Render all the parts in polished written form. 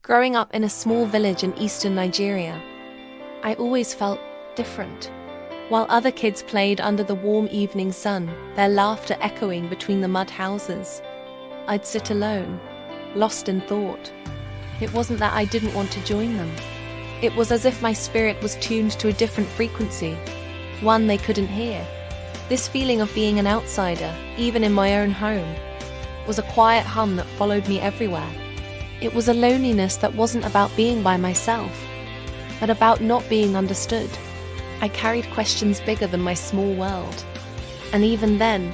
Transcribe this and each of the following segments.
Growing up in a small village in eastern Nigeria, I always felt different. While other kids played under the warm evening sun, their laughter echoing between the mud houses, I'd sit alone, lost in thought. It wasn't that I didn't want to join them. It was as if my spirit was tuned to a different frequency, one they couldn't hear. This feeling of being an outsider, even in my own home, was a quiet hum that followed me everywhere. It was a loneliness that wasn't about being by myself, but about not being understood. I carried questions bigger than my small world, and even then,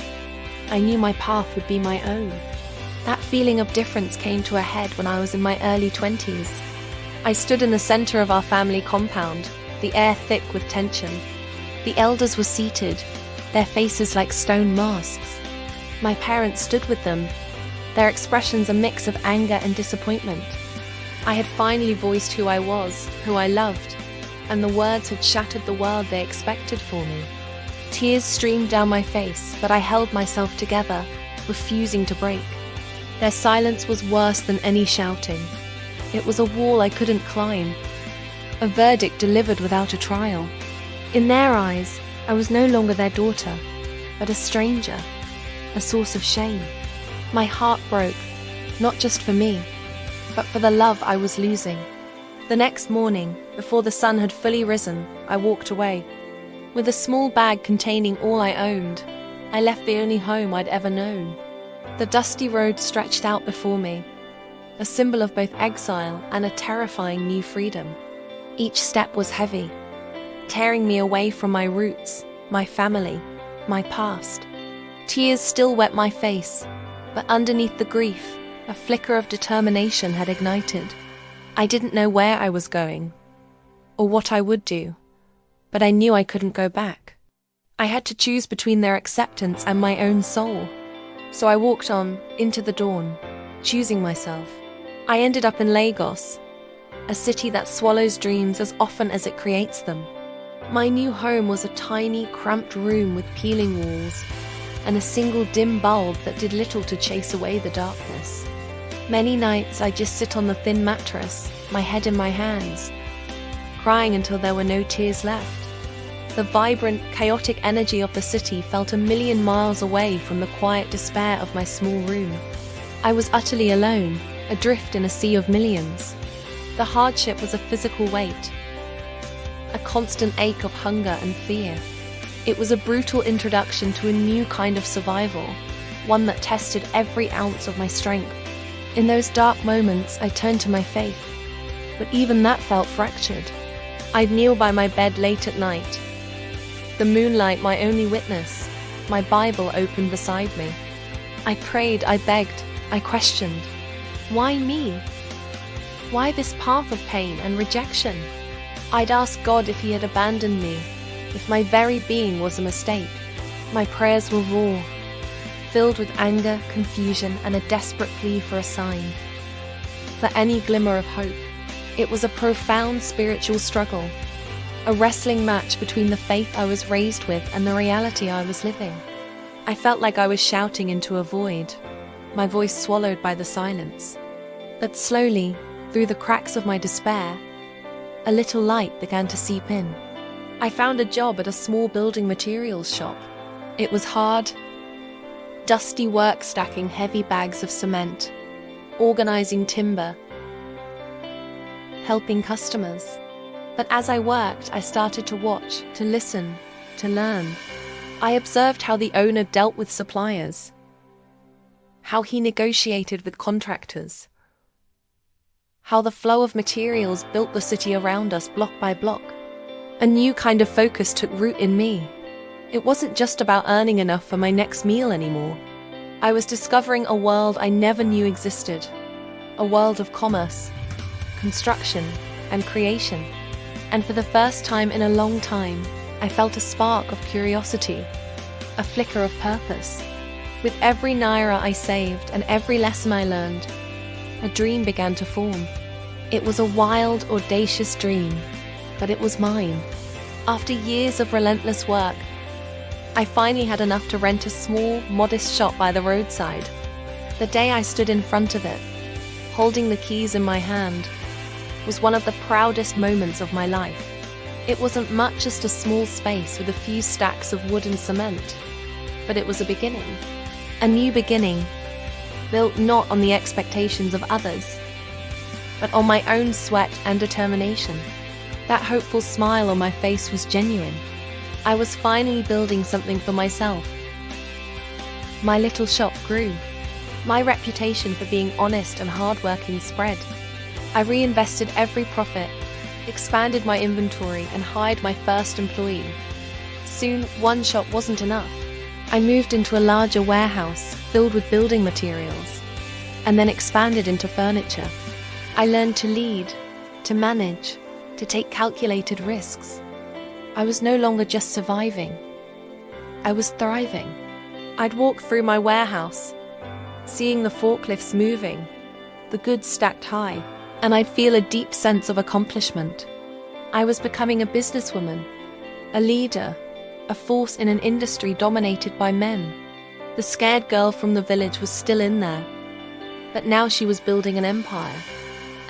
I knew my path would be my own. That feeling of difference came to a head when I was in my early 20s. I stood in the center of our family compound, the air thick with tension. The elders were seated, their faces like stone masks. My parents stood with them, their expressions a mix of anger and disappointment. I had finally voiced who I was, who I loved, and the words had shattered the world they expected for me. Tears streamed down my face, but I held myself together, refusing to break. Their silence was worse than any shouting. It was a wall I couldn't climb, a verdict delivered without a trial. In their eyes, I was no longer their daughter, but a stranger, a source of shame. My heart broke, not just for me, but for the love I was losing. The next morning, before the sun had fully risen, I walked away. With a small bag containing all I owned, I left the only home I'd ever known. The dusty road stretched out before me, a symbol of both exile and a terrifying new freedom. Each step was heavy, tearing me away from my roots, my family, my past. Tears still wet my face, but underneath the grief, a flicker of determination had ignited. I didn't know where I was going, or what I would do, but I knew I couldn't go back. I had to choose between their acceptance and my own soul. So I walked on, into the dawn, choosing myself. I ended up in Lagos, a city that swallows dreams as often as it creates them. My new home was a tiny, cramped room with peeling walls, and a single dim bulb that did little to chase away the darkness. Many nights I'd just sit on the thin mattress, my head in my hands, crying until there were no tears left. The vibrant, chaotic energy of the city felt a million miles away from the quiet despair of my small room. I was utterly alone, adrift in a sea of millions. The hardship was a physical weight, a constant ache of hunger and fear. It was a brutal introduction to a new kind of survival, one that tested every ounce of my strength. In those dark moments, I turned to my faith, but even that felt fractured. I'd kneel by my bed late at night, the moonlight my only witness, my Bible open beside me. I prayed, I begged, I questioned. Why me? Why this path of pain and rejection? I'd ask God if He had abandoned me, if my very being was a mistake. My prayers were raw, filled with anger, confusion, and a desperate plea for a sign, for any glimmer of hope. It was a profound spiritual struggle, a wrestling match between the faith I was raised with and the reality I was living. I felt like I was shouting into a void, my voice swallowed by the silence. But slowly, through the cracks of my despair, a little light began to seep in. I found a job at a small building materials shop. It was hard, dusty work stacking heavy bags of cement, organizing timber, helping customers. But as I worked, I started to watch, to listen, to learn. I observed how the owner dealt with suppliers, how he negotiated with contractors, how the flow of materials built the city around us block by block. A new kind of focus took root in me. It wasn't just about earning enough for my next meal anymore. I was discovering a world I never knew existed, a world of commerce, construction, and creation. And for the first time in a long time, I felt a spark of curiosity, a flicker of purpose. With every naira I saved and every lesson I learned, a dream began to form. It was a wild, audacious dream, but it was mine. After years of relentless work, I finally had enough to rent a small, modest shop by the roadside. The day I stood in front of it, holding the keys in my hand, was one of the proudest moments of my life. It wasn't much, just a small space with a few stacks of wood and cement, but it was a beginning. A new beginning, built not on the expectations of others, but on my own sweat and determination. That hopeful smile on my face was genuine. I was finally building something for myself. My little shop grew. My reputation for being honest and hardworking spread. I reinvested every profit, expanded my inventory, and hired my first employee. Soon, one shop wasn't enough. I moved into a larger warehouse filled with building materials, and then expanded into furniture. I learned to lead, to manage, to take calculated risks. I was no longer just surviving. I was thriving. I'd walk through my warehouse, seeing the forklifts moving, the goods stacked high, and I'd feel a deep sense of accomplishment. I was becoming a businesswoman, a leader, a force in an industry dominated by men. The scared girl from the village was still in there, but now she was building an empire.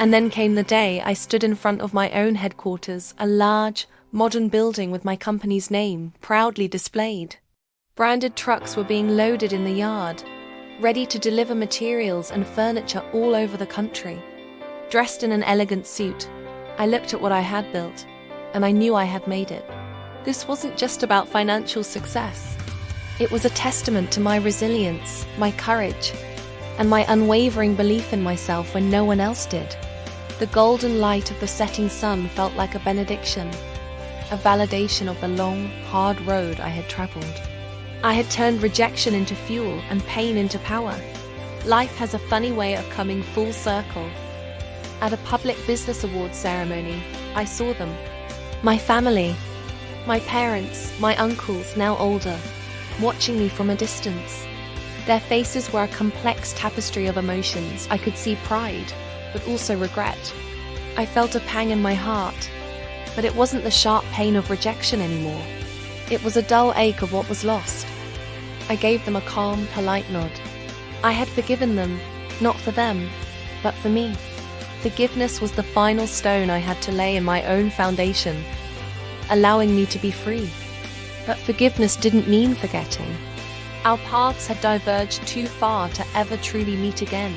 And then came the day I stood in front of my own headquarters, a large, modern building with my company's name proudly displayed. Branded trucks were being loaded in the yard, ready to deliver materials and furniture all over the country. Dressed in an elegant suit, I looked at what I had built, and I knew I had made it. This wasn't just about financial success. It was a testament to my resilience, my courage, and my unwavering belief in myself when no one else did. The golden light of the setting sun felt like a benediction, a validation of the long, hard road I had traveled. I had turned rejection into fuel and pain into power. Life has a funny way of coming full circle. At a public business awards ceremony, I saw them. My family, my parents, my uncles, now older, watching me from a distance. Their faces were a complex tapestry of emotions. I could see pride, but also regret. I felt a pang in my heart, but it wasn't the sharp pain of rejection anymore. It was a dull ache of what was lost. I gave them a calm, polite nod. I had forgiven them, not for them, but for me. Forgiveness was the final stone I had to lay in my own foundation, allowing me to be free. But forgiveness didn't mean forgetting. Our paths had diverged too far to ever truly meet again.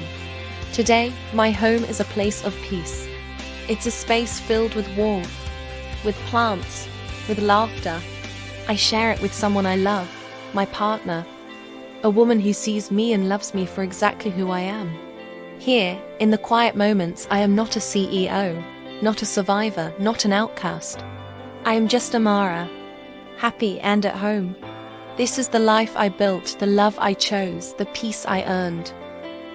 Today, my home is a place of peace. It's a space filled with warmth, with plants, with laughter. I share it with someone I love, my partner, a woman who sees me and loves me for exactly who I am. Here, in the quiet moments, I am not a CEO, not a survivor, not an outcast. I am just Amara, happy and at home. This is the life I built, the love I chose, the peace I earned.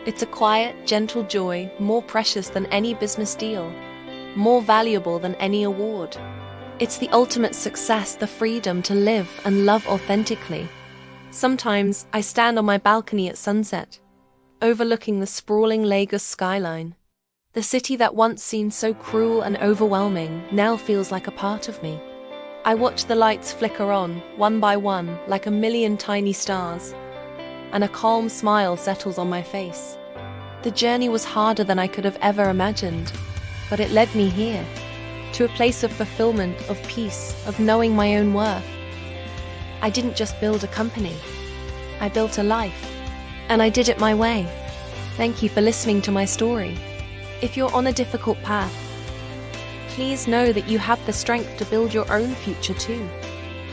It's a quiet, gentle joy, more precious than any business deal, more valuable than any award. It's the ultimate success, the freedom to live and love authentically. Sometimes I stand on my balcony at sunset, overlooking the sprawling Lagos skyline. The city that once seemed so cruel and overwhelming now feels like a part of me. I watch the lights flicker on, one by one, like a million tiny stars, and a calm smile settles on my face. The journey was harder than I could have ever imagined, but it led me here, to a place of fulfillment, of peace, of knowing my own worth. I didn't just build a company, I built a life, and I did it my way. Thank you for listening to my story. If you're on a difficult path, please know that you have the strength to build your own future too.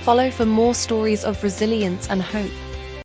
Follow for more stories of resilience and hope.